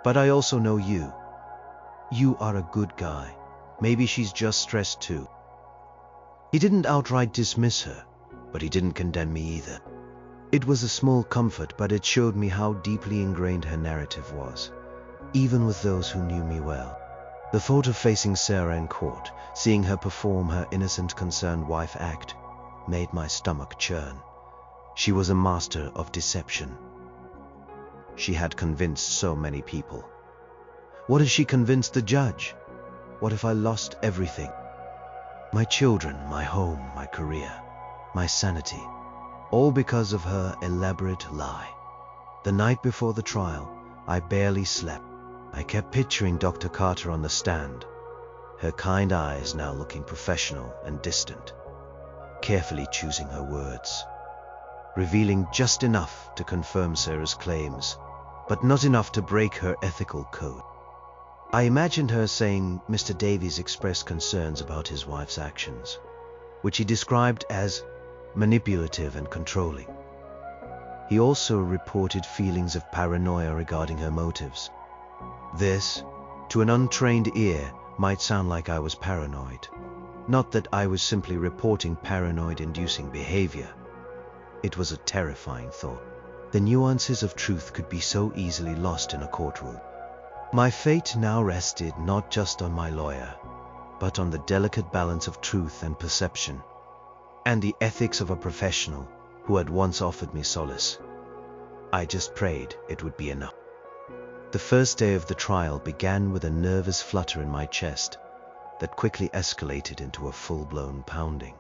But I also know you. You are a good guy. Maybe she's just stressed too. He didn't outright dismiss her, but he didn't condemn me either. It was a small comfort, but it showed me how deeply ingrained her narrative was, even with those who knew me well. The thought of facing Sarah in court, seeing her perform her innocent, concerned wife act, made my stomach churn. She was a master of deception. She had convinced so many people. What if she convinced the judge? What if I lost everything? My children, my home, my career, my sanity, all because of her elaborate lie. The night before the trial, I barely slept. I kept picturing Dr. Carter on the stand, her kind eyes now looking professional and distant, carefully choosing her words, revealing just enough to confirm Sarah's claims, but not enough to break her ethical code. I imagined her saying Mr. Davies expressed concerns about his wife's actions, which he described as manipulative and controlling. He also reported feelings of paranoia regarding her motives. This, to an untrained ear, might sound like I was paranoid. Not that I was simply reporting paranoid-inducing behavior. It was a terrifying thought. The nuances of truth could be so easily lost in a courtroom. My fate now rested not just on my lawyer, but on the delicate balance of truth and perception, and the ethics of a professional who had once offered me solace. I just prayed it would be enough. The first day of the trial began with a nervous flutter in my chest that quickly escalated into a full-blown pounding.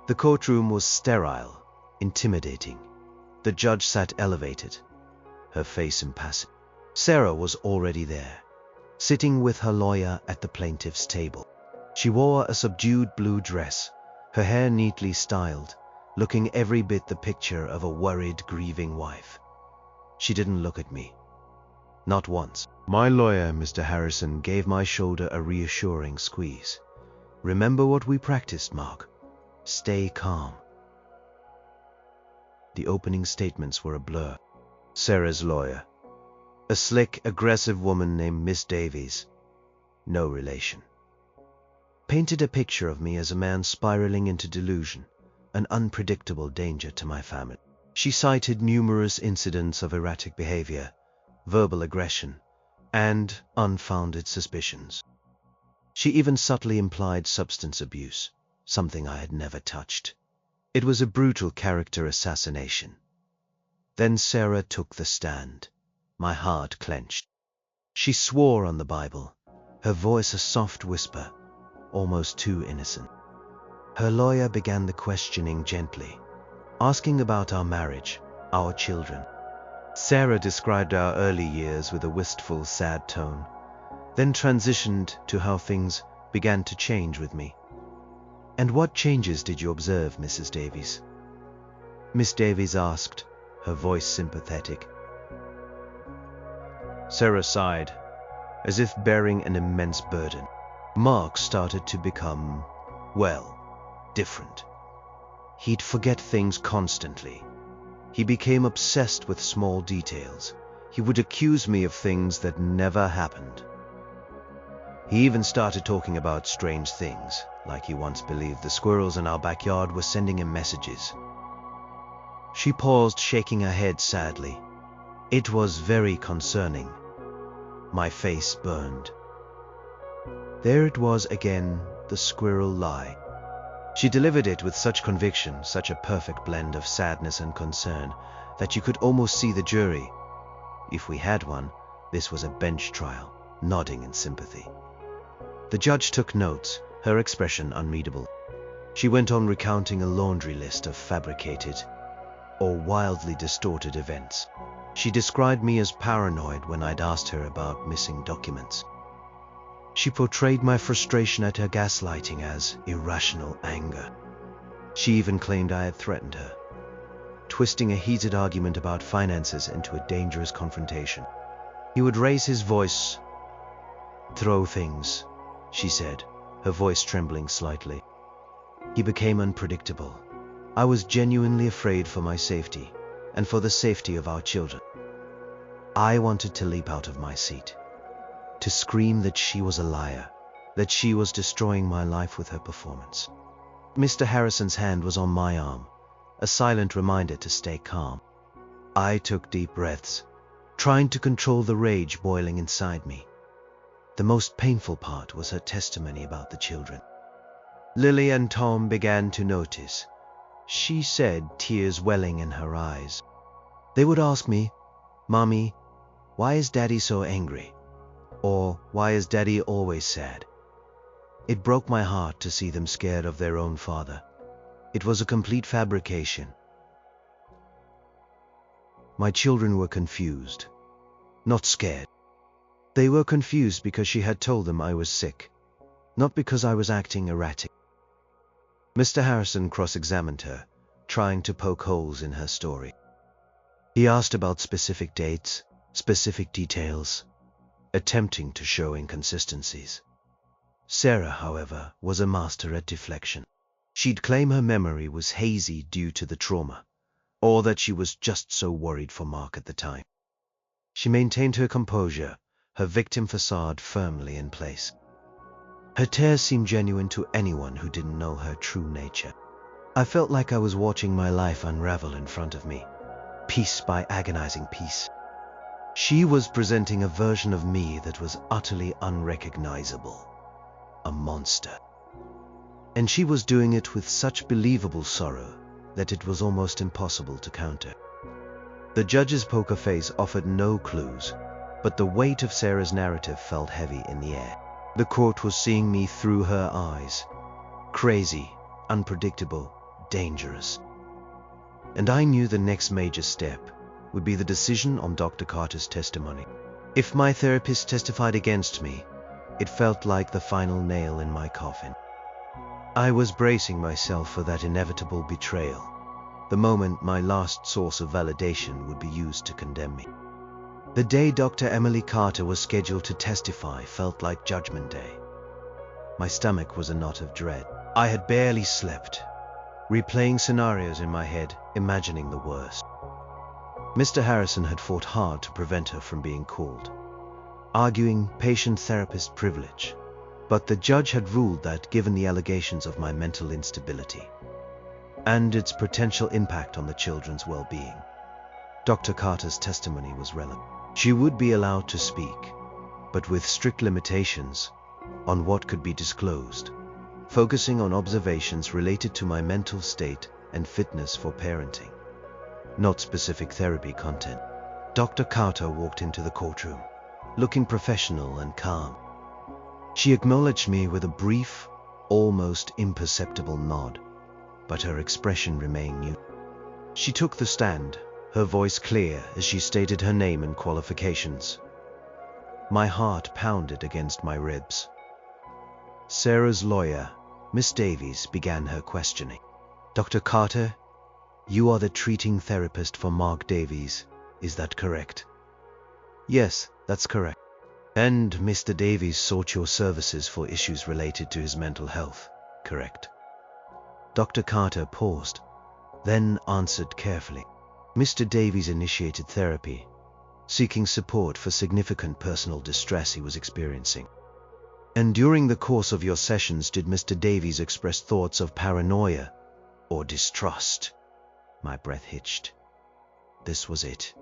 The courtroom was sterile, intimidating. The judge sat elevated, her face impassive. Sarah was already there, sitting with her lawyer at the plaintiff's table. She wore a subdued blue dress, her hair neatly styled, looking every bit the picture of a worried, grieving wife. She didn't look at me. Not once. My lawyer, Mr. Harrison, gave my shoulder a reassuring squeeze. Remember what we practiced, Mark. Stay calm. The opening statements were a blur. Sarah's lawyer, a slick, aggressive woman named Miss Davies, no relation, painted a picture of me as a man spiraling into delusion, an unpredictable danger to my family. She cited numerous incidents of erratic behavior, verbal aggression, and unfounded suspicions. She even subtly implied substance abuse, something I had never touched. It was a brutal character assassination. Then Sarah took the stand. My heart clenched. She swore on the Bible, her voice a soft whisper, almost too innocent. Her lawyer began the questioning gently, asking about our marriage, our children. Sarah described our early years with a wistful, sad tone, then transitioned to how things began to change with me. And what changes did you observe, Mrs. Davies? Miss Davies asked, her voice sympathetic. Sarah sighed, as if bearing an immense burden. Mark started to become, well, different. He'd forget things constantly. He became obsessed with small details. He would accuse me of things that never happened. He even started talking about strange things, like he once believed the squirrels in our backyard were sending him messages. She paused, shaking her head sadly. It was very concerning. My face burned. There it was again, the squirrel lie. She delivered it with such conviction, such a perfect blend of sadness and concern, that you could almost see the jury, if we had one, this was a bench trial, nodding in sympathy. The judge took notes, her expression unreadable. She went on recounting a laundry list of fabricated or wildly distorted events. She described me as paranoid when I'd asked her about missing documents. She portrayed my frustration at her gaslighting as irrational anger. She even claimed I had threatened her, twisting a heated argument about finances into a dangerous confrontation. He would raise his voice, throw things, she said, her voice trembling slightly. He became unpredictable. I was genuinely afraid for my safety and for the safety of our children. I wanted to leap out of my seat, to scream that she was a liar, that she was destroying my life with her performance. Mr. Harrison's hand was on my arm, a silent reminder to stay calm. I took deep breaths, trying to control the rage boiling inside me. The most painful part was her testimony about the children. Lily and Tom began to notice, she said, tears welling in her eyes. They would ask me, "Mommy, why is Daddy so angry?" Or, "Why is Daddy always sad?" It broke my heart to see them scared of their own father. It was a complete fabrication. My children were confused, not scared. They were confused because she had told them I was sick, not because I was acting erratic. Mr. Harrison cross-examined her, trying to poke holes in her story. He asked about specific dates, specific details, attempting to show inconsistencies. Sarah, however, was a master at deflection. She'd claim her memory was hazy due to the trauma, or that she was just so worried for Mark at the time. She maintained her composure, her victim facade firmly in place. Her tears seemed genuine to anyone who didn't know her true nature. I felt like I was watching my life unravel in front of me, piece by agonizing piece. She was presenting a version of me that was utterly unrecognizable. A monster. And she was doing it with such believable sorrow that it was almost impossible to counter. The judge's poker face offered no clues, but the weight of Sarah's narrative felt heavy in the air. The court was seeing me through her eyes. Crazy, unpredictable, dangerous. And I knew the next major step would be the decision on Dr. Carter's testimony. If my therapist testified against me, it felt like the final nail in my coffin. I was bracing myself for that inevitable betrayal, the moment my last source of validation would be used to condemn me. The day Dr. Emily Carter was scheduled to testify felt like Judgment Day. My stomach was a knot of dread. I had barely slept, replaying scenarios in my head, imagining the worst. Mr. Harrison had fought hard to prevent her from being called, arguing patient-therapist privilege, but the judge had ruled that given the allegations of my mental instability and its potential impact on the children's well-being, Dr. Carter's testimony was relevant. She would be allowed to speak, but with strict limitations on what could be disclosed, focusing on observations related to my mental state and fitness for parenting, not specific therapy content. Dr. Carter walked into the courtroom, looking professional and calm. She acknowledged me with a brief, almost imperceptible nod, but her expression remained neutral. She took the stand, her voice clear as she stated her name and qualifications. My heart pounded against my ribs. Sarah's lawyer, Miss Davies, began her questioning. Dr. Carter, you are the treating therapist for Mark Davies, is that correct? Yes, that's correct. And Mr. Davies sought your services for issues related to his mental health, correct? Dr. Carter paused, then answered carefully. Mr. Davies initiated therapy, seeking support for significant personal distress he was experiencing. And during the course of your sessions, did Mr. Davies express thoughts of paranoia or distrust? My breath hitched. This was it.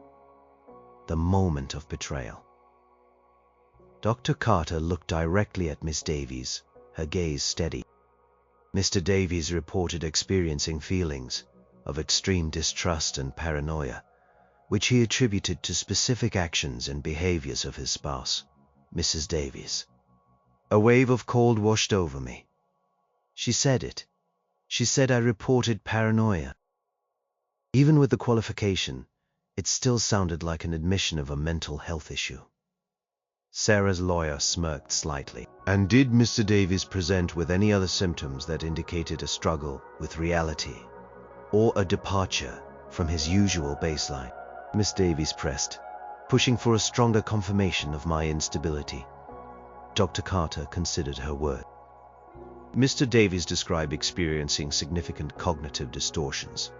The moment of betrayal. Dr. Carter looked directly at Miss Davies, her gaze steady. Mr. Davies reported experiencing feelings of extreme distrust and paranoia, which he attributed to specific actions and behaviors of his spouse, Mrs. Davies. A wave of cold washed over me. She said it. She said I reported paranoia. Even with the qualification, it still sounded like an admission of a mental health issue. Sarah's lawyer smirked slightly. And did Mr. Davies present with any other symptoms that indicated a struggle with reality or a departure from his usual baseline? Miss Davies pressed, pushing for a stronger confirmation of my instability. Dr. Carter considered her word. Mr. Davies described experiencing significant cognitive distortions,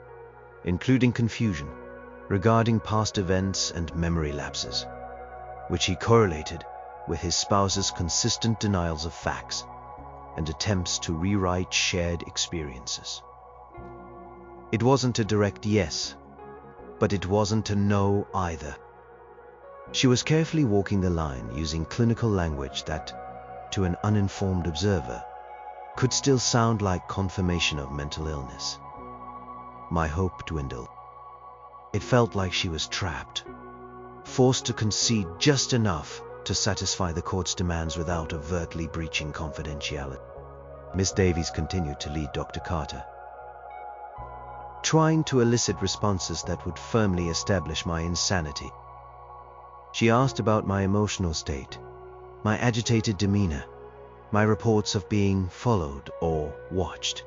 including confusion regarding past events and memory lapses, which he correlated with his spouse's consistent denials of facts and attempts to rewrite shared experiences. It wasn't a direct yes, but it wasn't a no either. She was carefully walking the line, using clinical language that, to an uninformed observer, could still sound like confirmation of mental illness. My hope dwindled. It felt like she was trapped, forced to concede just enough to satisfy the court's demands without overtly breaching confidentiality. Miss Davies continued to lead Dr. Carter, trying to elicit responses that would firmly establish my insanity. She asked about my emotional state, my agitated demeanor, my reports of being followed or watched,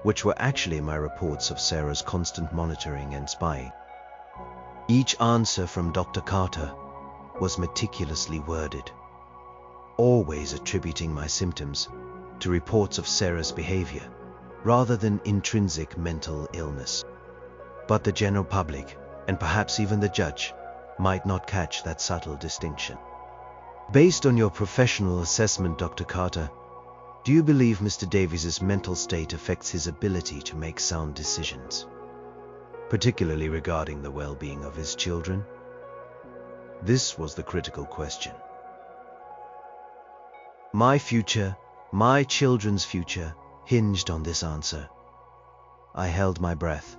which were actually my reports of Sarah's constant monitoring and spying. Each answer from Dr. Carter was meticulously worded. always attributing my symptoms to reports of Sarah's behavior rather than intrinsic mental illness. But the general public, and perhaps even the judge, might not catch that subtle distinction. Based on your professional assessment, Dr. Carter, do you believe Mr. Davies's mental state affects his ability to make sound decisions, particularly regarding the well-being of his children? This was the critical question. My future, my children's future, hinged on this answer. I held my breath,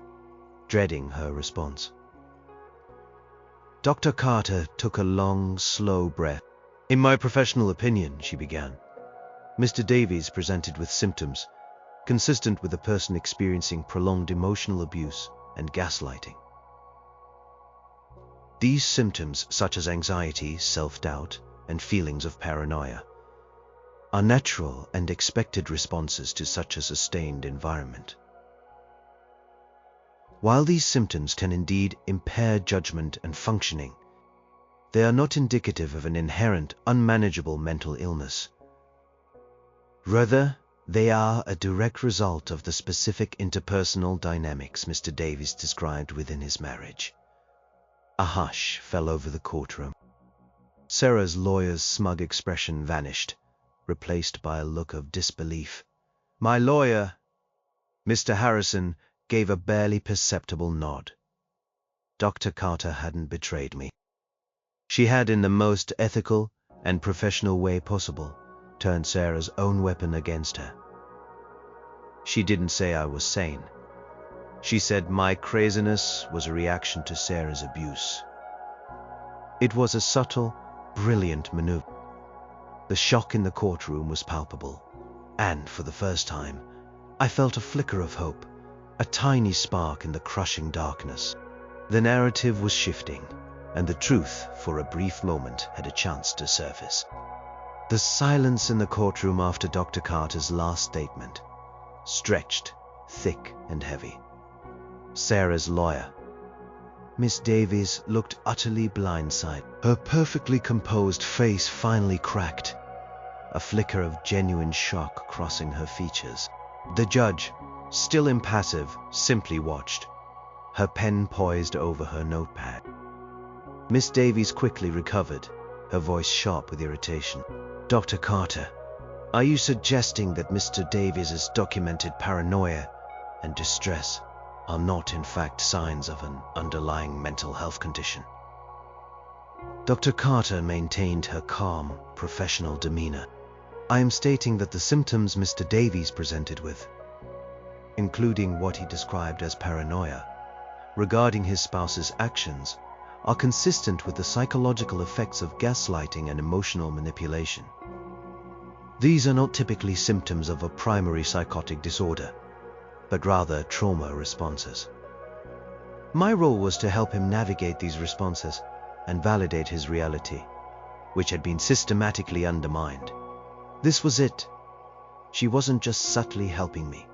dreading her response. Dr. Carter took a long, slow breath. In my professional opinion, she began, Mr. Davies presented with symptoms consistent with a person experiencing prolonged emotional abuse and gaslighting. These symptoms, such as anxiety, self-doubt, and feelings of paranoia, are natural and expected responses to such a sustained environment. While these symptoms can indeed impair judgment and functioning, they are not indicative of an inherent, unmanageable mental illness. Rather, they are a direct result of the specific interpersonal dynamics Mr. Davies described within his marriage. A hush fell over the courtroom. Sarah's lawyer's smug expression vanished, replaced by a look of disbelief. My lawyer, Mr. Harrison, gave a barely perceptible nod. Dr. Carter hadn't betrayed me. She had, in the most ethical and professional way possible, turned Sarah's own weapon against her. She didn't say I was sane. She said my craziness was a reaction to Sarah's abuse. It was a subtle, brilliant maneuver. The shock in the courtroom was palpable, and for the first time, I felt a flicker of hope, a tiny spark in the crushing darkness. The narrative was shifting, and the truth, for a brief moment, had a chance to surface. The silence in the courtroom after Dr. Carter's last statement stretched, thick and heavy. Sarah's lawyer, Miss Davies, looked utterly blindsided. Her perfectly composed face finally cracked, a flicker of genuine shock crossing her features. The judge, still impassive, simply watched, her pen poised over her notepad. Miss Davies quickly recovered, her voice sharp with irritation. Dr. Carter, are you suggesting that Mr. Davies's documented paranoia and distress are not in fact signs of an underlying mental health condition? Dr. Carter maintained her calm, professional demeanor. I am stating that the symptoms Mr. Davies presented with, including what he described as paranoia, regarding his spouse's actions, are consistent with the psychological effects of gaslighting and emotional manipulation. These are not typically symptoms of a primary psychotic disorder, but rather trauma responses. My role was to help him navigate these responses and validate his reality, which had been systematically undermined. This was it. She wasn't just subtly helping me.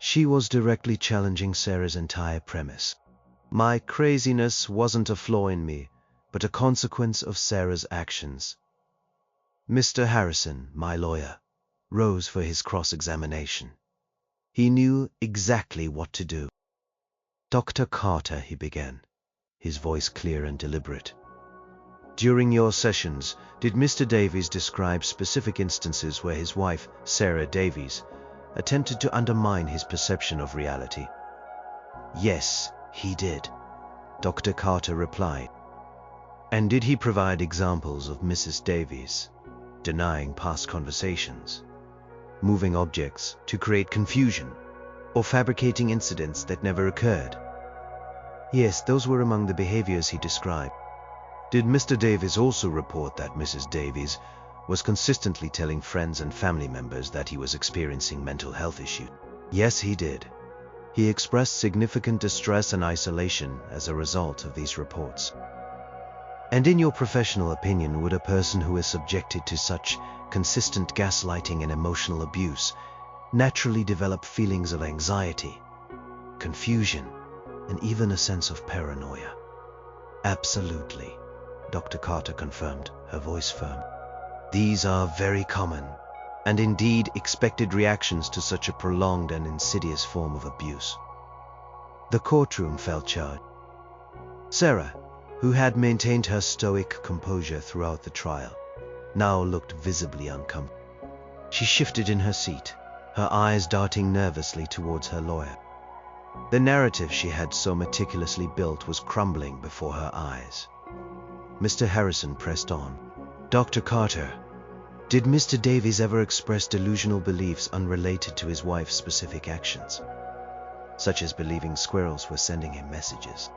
She was directly challenging Sarah's entire premise. My craziness wasn't a flaw in me, but a consequence of Sarah's actions. Mr. Harrison, my lawyer, rose for his cross-examination. He knew exactly what to do. Dr. Carter, he began, his voice clear and deliberate. During your sessions, did Mr. Davies describe specific instances where his wife, Sarah Davies, attempted to undermine his perception of reality? Yes, he did, Dr. Carter replied. And did he provide examples of Mrs. Davies denying past conversations, moving objects to create confusion, or fabricating incidents that never occurred? Yes, those were among the behaviors he described. Did Mr. Davies also report that Mrs. Davies was consistently telling friends and family members that he was experiencing mental health issues? Yes, he did. He expressed significant distress and isolation as a result of these reports. And in your professional opinion, would a person who is subjected to such consistent gaslighting and emotional abuse naturally develop feelings of anxiety, confusion, and even a sense of paranoia? Absolutely, Dr. Carter confirmed, her voice firm. These are very common and indeed expected reactions to such a prolonged and insidious form of abuse. The courtroom felt charged. Sarah, who had maintained her stoic composure throughout the trial, now looked visibly uncomfortable. She shifted in her seat, her eyes darting nervously towards her lawyer. The narrative she had so meticulously built was crumbling before her eyes. Mr. Harrison pressed on. Dr. Carter, did Mr. Davies ever express delusional beliefs unrelated to his wife's specific actions, such as believing squirrels were sending him messages?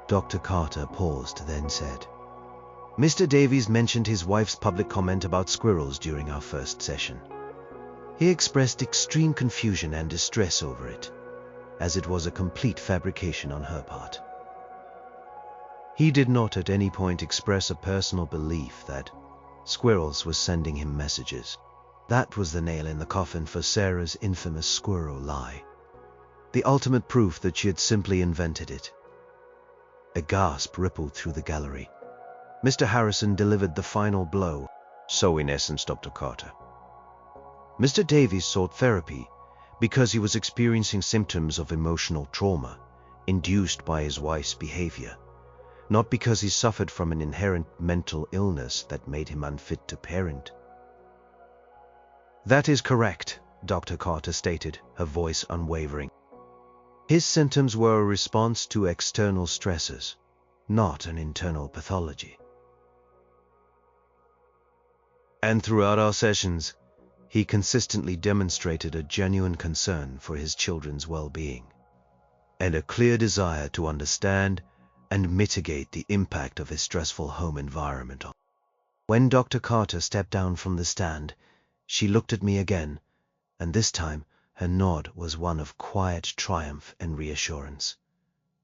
Dr. Carter paused, then said, Mr. Davies mentioned his wife's public comment about squirrels during our first session. He expressed extreme confusion and distress over it, as it was a complete fabrication on her part. He did not at any point express a personal belief that squirrels were sending him messages. That was the nail in the coffin for Sarah's infamous squirrel lie, the ultimate proof that she had simply invented it. A gasp rippled through the gallery. Mr. Harrison delivered the final blow. So in essence, Dr. Carter, Mr. Davies sought therapy because he was experiencing symptoms of emotional trauma induced by his wife's behavior, not because he suffered from an inherent mental illness that made him unfit to parent. That is correct, Dr. Carter stated, her voice unwavering. His symptoms were a response to external stresses, not an internal pathology. And throughout our sessions, he consistently demonstrated a genuine concern for his children's well-being and a clear desire to understand and mitigate the impact of his stressful home environment. When Dr. Carter stepped down from the stand, she looked at me again, and this time her nod was one of quiet triumph and reassurance.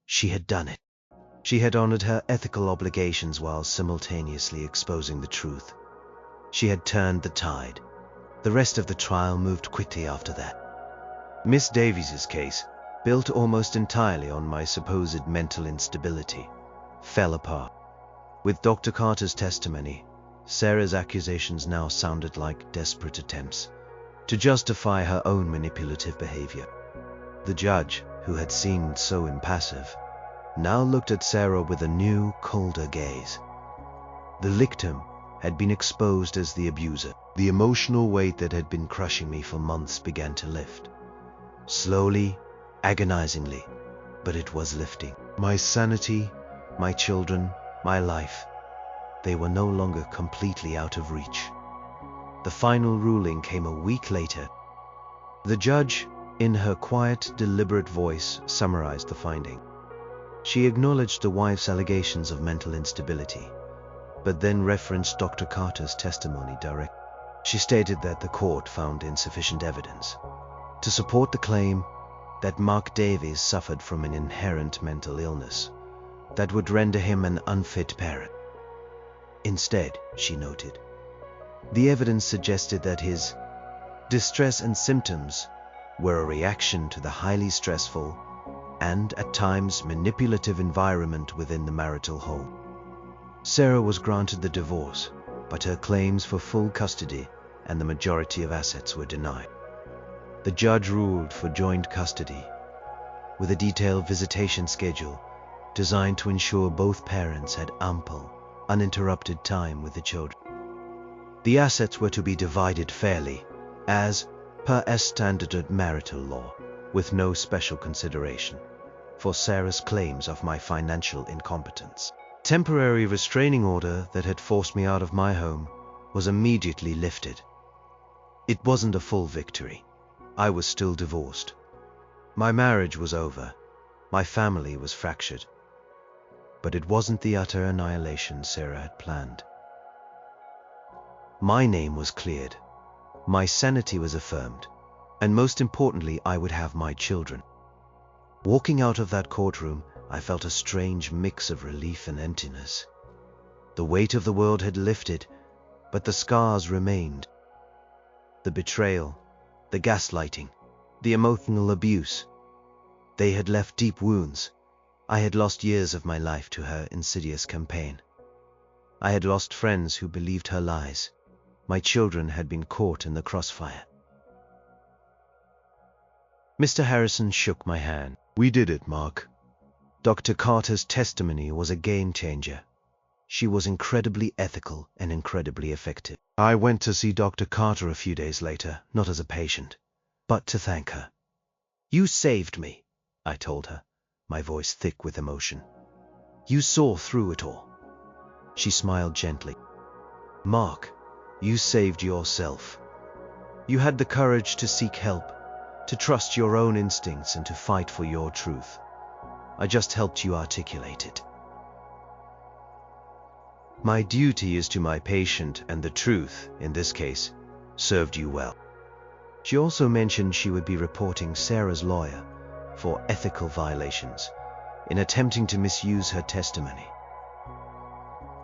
She had done it. She had honored her ethical obligations while simultaneously exposing the truth. She had turned the tide. The rest of the trial moved quickly after that. Miss Davies's case, built almost entirely on my supposed mental instability, fell apart. With Dr. Carter's testimony, Sarah's accusations now sounded like desperate attempts to justify her own manipulative behavior. The judge, who had seemed so impassive, now looked at Sarah with a new, colder gaze. The victim had been exposed as the abuser. The emotional weight that had been crushing me for months began to lift. Slowly, agonizingly, but it was lifting. My sanity, my children, my life, they were no longer completely out of reach. The final ruling came a week later. The judge, in her quiet, deliberate voice, summarized the finding. She acknowledged the wife's allegations of mental instability, but then referenced Dr. Carter's testimony directly. She stated that the court found insufficient evidence to support the claim that Mark Davies suffered from an inherent mental illness that would render him an unfit parent. Instead, she noted, the evidence suggested that his distress and symptoms were a reaction to the highly stressful and, at times, manipulative environment within the marital home. Sarah was granted the divorce, but her claims for full custody and the majority of assets were denied. The judge ruled for joint custody, with a detailed visitation schedule designed to ensure both parents had ample, uninterrupted time with the children. The assets were to be divided fairly, as per standard marital law, with no special consideration for Sarah's claims of my financial incompetence. Temporary restraining order that had forced me out of my home was immediately lifted. It wasn't a full victory. I was still divorced. My marriage was over. My family was fractured. But it wasn't the utter annihilation Sarah had planned. My name was cleared. My sanity was affirmed. And most importantly, I would have my children. Walking out of that courtroom, I felt a strange mix of relief and emptiness. The weight of the world had lifted, but the scars remained. The betrayal, the gaslighting, the emotional abuse. They had left deep wounds. I had lost years of my life to her insidious campaign. I had lost friends who believed her lies. My children had been caught in the crossfire. Mr. Harrison shook my hand. "We did it, Mark. Dr. Carter's testimony was a game changer. She was incredibly ethical and incredibly effective." I went to see Dr. Carter a few days later, not as a patient, but to thank her. "You saved me," I told her, my voice thick with emotion. "You saw through it all." She smiled gently. "Mark, you saved yourself. You had the courage to seek help, to trust your own instincts and to fight for your truth. I just helped you articulate it. My duty is to my patient, and the truth, in this case, served you well." She also mentioned she would be reporting Sarah's lawyer for ethical violations in attempting to misuse her testimony.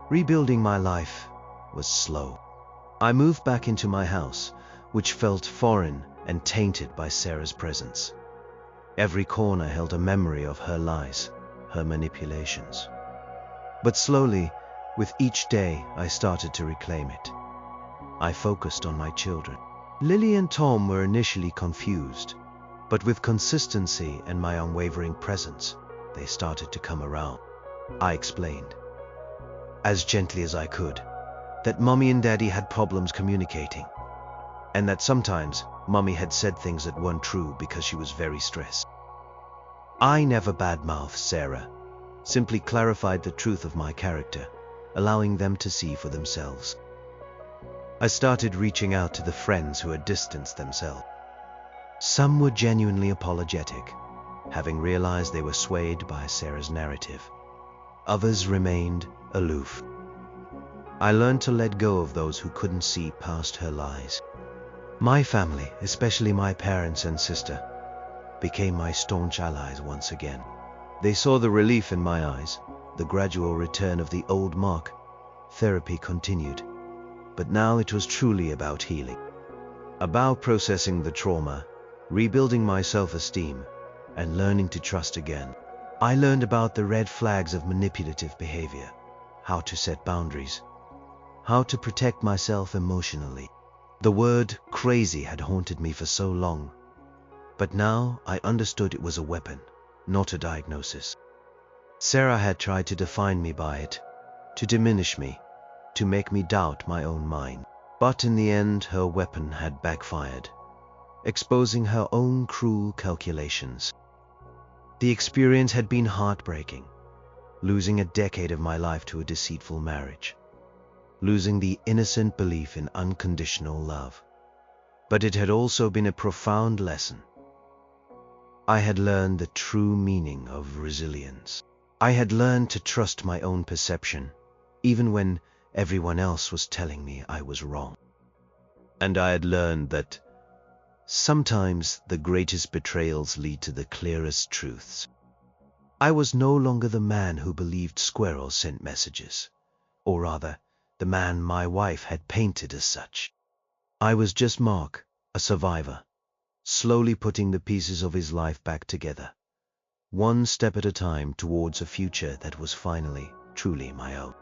Rebuilding my life was slow. I moved back into my house, which felt foreign and tainted by Sarah's presence. Every corner held a memory of her lies, her manipulations. But slowly, with each day, I started to reclaim it. I focused on my children. Lily and Tom were initially confused, but with consistency and my unwavering presence, they started to come around. I explained, as gently as I could, that Mommy and Daddy had problems communicating, and that sometimes Mommy had said things that weren't true because she was very stressed. I never badmouthed Sarah, simply clarified the truth of my character, allowing them to see for themselves. I started reaching out to the friends who had distanced themselves. Some were genuinely apologetic, having realized they were swayed by Sarah's narrative. Others remained aloof. I learned to let go of those who couldn't see past her lies. My family, especially my parents and sister, became my staunch allies once again. They saw the relief in my eyes, the gradual return of the old Mark. Therapy continued, but now it was truly about healing, about processing the trauma, rebuilding my self-esteem, and learning to trust again. I learned about the red flags of manipulative behavior, how to set boundaries, how to protect myself emotionally. The word crazy had haunted me for so long, but now I understood it was a weapon, not a diagnosis. Sarah had tried to define me by it, to diminish me, to make me doubt my own mind. But in the end, her weapon had backfired, exposing her own cruel calculations. The experience had been heartbreaking, losing a decade of my life to a deceitful marriage, losing the innocent belief in unconditional love. But it had also been a profound lesson. I had learned the true meaning of resilience. I had learned to trust my own perception, even when everyone else was telling me I was wrong. And I had learned that sometimes the greatest betrayals lead to the clearest truths. I was no longer the man who believed squirrels sent messages, or rather, the man my wife had painted as such. I was just Mark, a survivor, slowly putting the pieces of his life back together, one step at a time towards a future that was finally truly my own.